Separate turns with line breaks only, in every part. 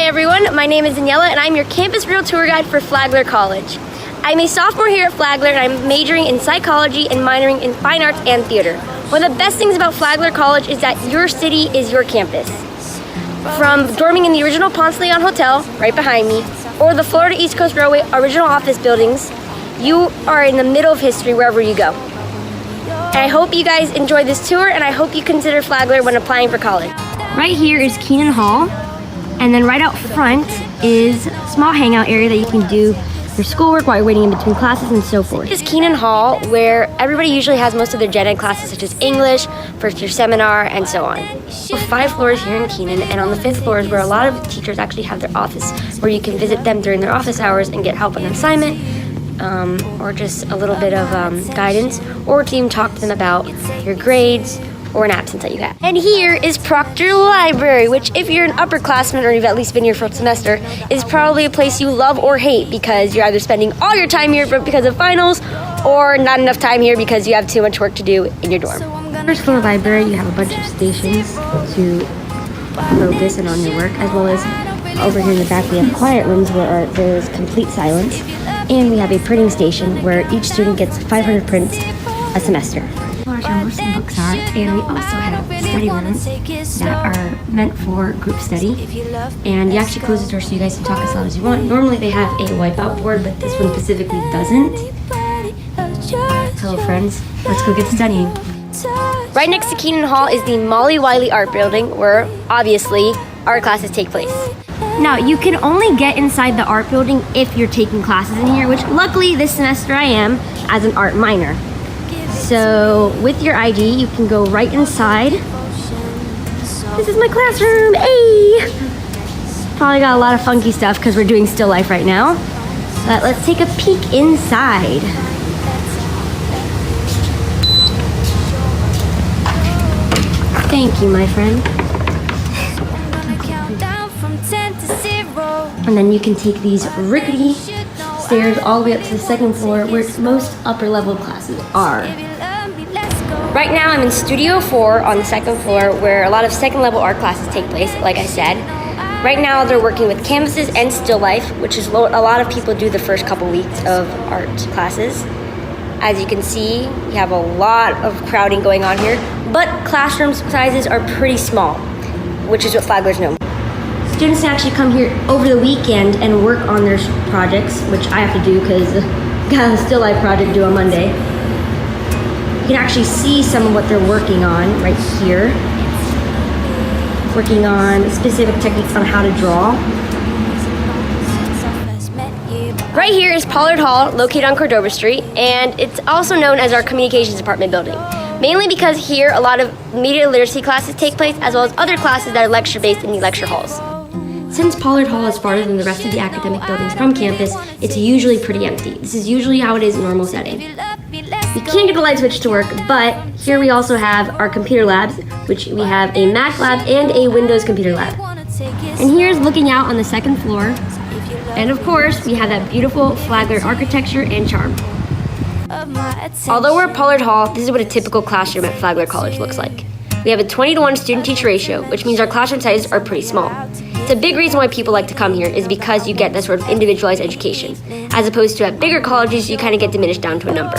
Hi everyone, my name is Daniela and I'm your Campus Real Tour Guide for Flagler College. I'm a sophomore here at Flagler and I'm majoring in psychology and minoring in fine arts and theater. One of the best things about Flagler College is that your city is your campus. From dorming in the original Ponce de Leon Hotel, right behind me, or the Florida East Coast Railway original office buildings, you are in the middle of history wherever you go. And I hope you guys enjoy this tour and I hope you consider Flagler when applying for college. Right here is Keenan Hall. And then right out front is a small hangout area that you can do your schoolwork while you're waiting in between classes and so forth. This is Keenan Hall, where everybody usually has most of their gen ed classes such as English, first year seminar, and so on. We're 5 floors here in Keenan, and on the 5th floor is where a lot of teachers actually have their office, where you can visit them during their office hours and get help on an assignment, or just a little bit of guidance, or to even talk to them about your grades, or an absence that you have. And here is Proctor Library, which if you're an upperclassman or you've at least been here for a semester, is probably a place you love or hate because you're either spending all your time here because of finals or not enough time here because you have too much work to do in your dorm. First floor library, you have a bunch of stations to focus in on your work, as well as over here in the back we have quiet rooms where there's complete silence, and we have a printing station where each student gets 500 prints a semester. Where most of the books are, and we also have study rooms that are meant for group study, and you actually close the door so you guys can talk as loud as you want. Normally they have a wipeout board, but this one specifically doesn't. Hello friends, let's go get studying. Right next to Keenan Hall is the Molly Wiley Art Building, where obviously art classes take place. Now, you can only get inside the art building if you're taking classes in here, which luckily this semester I am as an art minor. So with your ID, you can go right inside. This is my classroom, hey! Probably got a lot of funky stuff because we're doing still life right now. But let's take a peek inside. Thank you, my friend. And then you can take these rickety stairs all the way up to the 2nd floor where most upper level classes are. Right now I'm in Studio 4 on the 2nd floor where a lot of 2nd level art classes take place, like I said. Right now they're working with canvases and still life, which is what a lot of people do the first couple weeks of art classes. As you can see, we have a lot of crowding going on here, but classroom sizes are pretty small, which is what Flagler's known. Students can actually come here over the weekend and work on their projects, which I have to do because I got a still life project due on Monday. You can actually see some of what they're working on right here. Working on specific techniques on how to draw. Right here is Pollard Hall, located on Cordova Street, and it's also known as our Communications Department building. Mainly because here a lot of media literacy classes take place, as well as other classes that are lecture-based in the lecture halls. Since Pollard Hall is farther than the rest of the academic buildings from campus, it's usually pretty empty. This is usually how it is in normal setting. You can't get the light switch to work, but here we also have our computer labs, which we have a Mac lab and a Windows computer lab. And here's looking out on the 2nd floor. And of course, we have that beautiful Flagler architecture and charm. Although we're at Pollard Hall, this is what a typical classroom at Flagler College looks like. We have a 20-to-1 student-teacher ratio, which means our classroom sizes are pretty small. It's a big reason why people like to come here is because you get that sort of individualized education, as opposed to at bigger colleges, you kind of get diminished down to a number.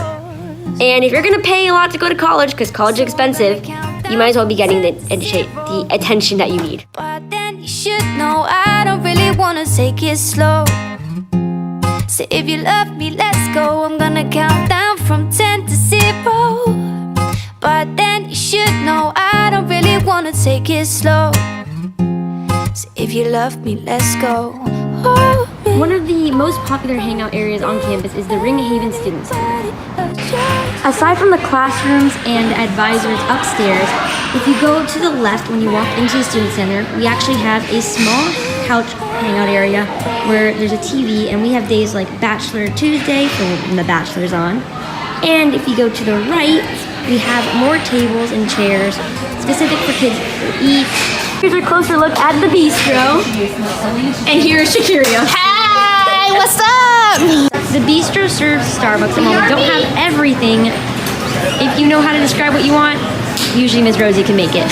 And if you're going to pay a lot to go to college, because college is expensive, you might as well be getting the attention that you need.
But then you should know I don't really want to take it slow. So if you love me, let's go. I'm gonna count down from 10 to 0. But then you should know I don't really want to take it slow. So if you love me, let's go.
One of the most popular hangout areas on campus is the Ringhaven Student Center. Aside from the classrooms and advisors upstairs, if you go to the left when you walk into the Student Center, we actually have a small couch hangout area where there's a TV, and we have days like Bachelor Tuesday for when The Bachelor's on. And if you go to the right, we have more tables and chairs specific for kids to eat. Here's a closer look at the bistro. And here's Shakiria.
Hey, what's up?
The bistro serves Starbucks, and while we don't have everything, if you know how to describe what you want, usually Ms. Rosie can make it.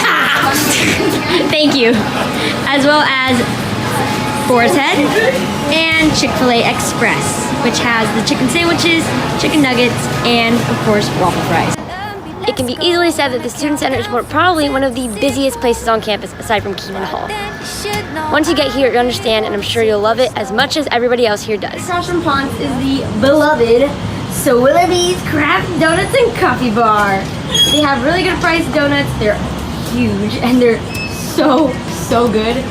Thank you. As well as Boar's Head, and Chick-fil-A Express, which has the chicken sandwiches, chicken nuggets, and of course waffle fries. It can be easily said that the Student Center is probably one of the busiest places on campus aside from Keenan Hall. Once you get here, you understand, and I'm sure you'll love it as much as everybody else here does. Across from Ponce is the beloved Willoughby's Craft Donuts and Coffee Bar. They have really good priced donuts. They're huge and they're so good.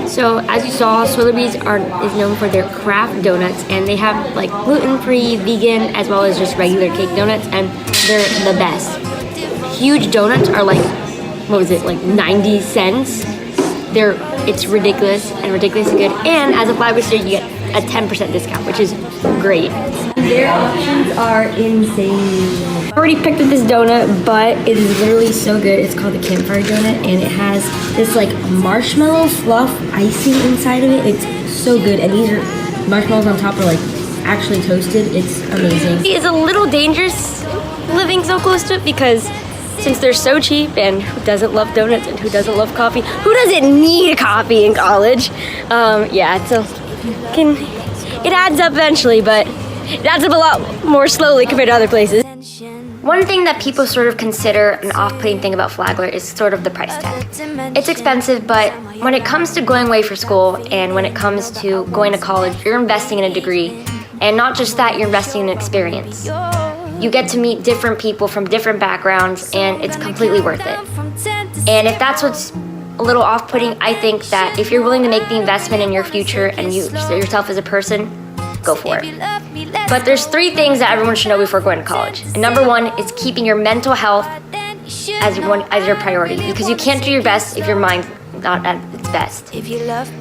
So as you saw, Willoughby's is known for their craft donuts, and they have like gluten-free, vegan, as well as just regular cake donuts, and they're the best. Huge donuts are like, what was it, like 90 cents? It's ridiculous and ridiculously good, and as a Flagler student, you get a 10% discount, which is great. Their options are insane. I already picked up this donut, but it is literally so good. It's called the Campfire Donut, and it has this like marshmallow fluff icing inside of it. It's so good, and these are marshmallows on top are like actually toasted. It's amazing. It's a little dangerous living so close to it because since they're so cheap, and who doesn't love donuts and who doesn't love coffee? Who doesn't need a coffee in college? Yeah, it adds up eventually, but it adds up a lot more slowly compared to other places. One thing that people sort of consider an off-putting thing about Flagler is sort of the price tag. It's expensive, but when it comes to going away for school and when it comes to going to college, you're investing in a degree, and not just that, you're investing in an experience. You get to meet different people from different backgrounds, and it's completely worth it. And if that's what's a little off-putting, I think that if you're willing to make the investment in your future and yourself as a person, go for it. But there's 3 things that everyone should know before going to college. And number 1 is keeping your mental health as your priority, because you can't do your best if your mind's not at its best.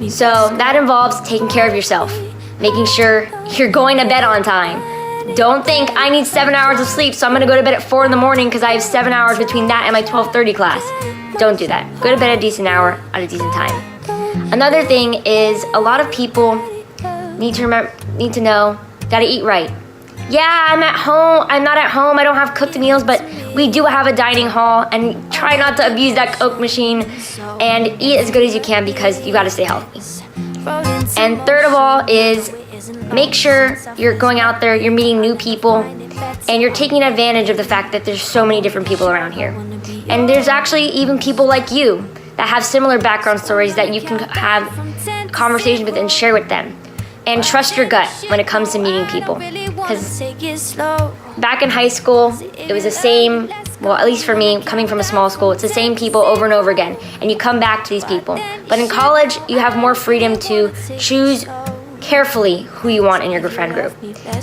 So that involves taking care of yourself, making sure you're going to bed on time. Don't think I need 7 hours of sleep, so I'm gonna go to bed at 4 in the morning because I have 7 hours between that and my 12:30 class. Don't do that. Go to bed a decent hour at a decent time. Another thing is a lot of people need to know, gotta eat right. Yeah, I'm at home, I'm not at home, I don't have cooked meals, but we do have a dining hall, and try not to abuse that Coke machine and eat as good as you can because you gotta stay healthy. And third of all is make sure you're going out there, you're meeting new people, and you're taking advantage of the fact that there's so many different people around here. And there's actually even people like you that have similar background stories that you can have conversations with and share with them. And trust your gut when it comes to meeting people. Because back in high school, it was the same, well, at least for me, coming from a small school, it's the same people over and over again. And you come back to these people. But in college, you have more freedom to choose carefully who you want in your friend group.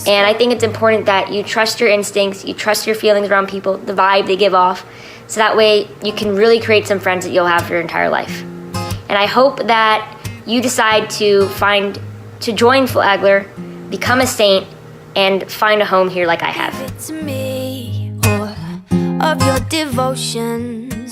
And I think it's important that you trust your instincts, you trust your feelings around people, the vibe they give off, so that way you can really create some friends that you'll have for your entire life. And I hope that you decide to join Flagler, become a saint, and find a home here like I have.
Of your devotion.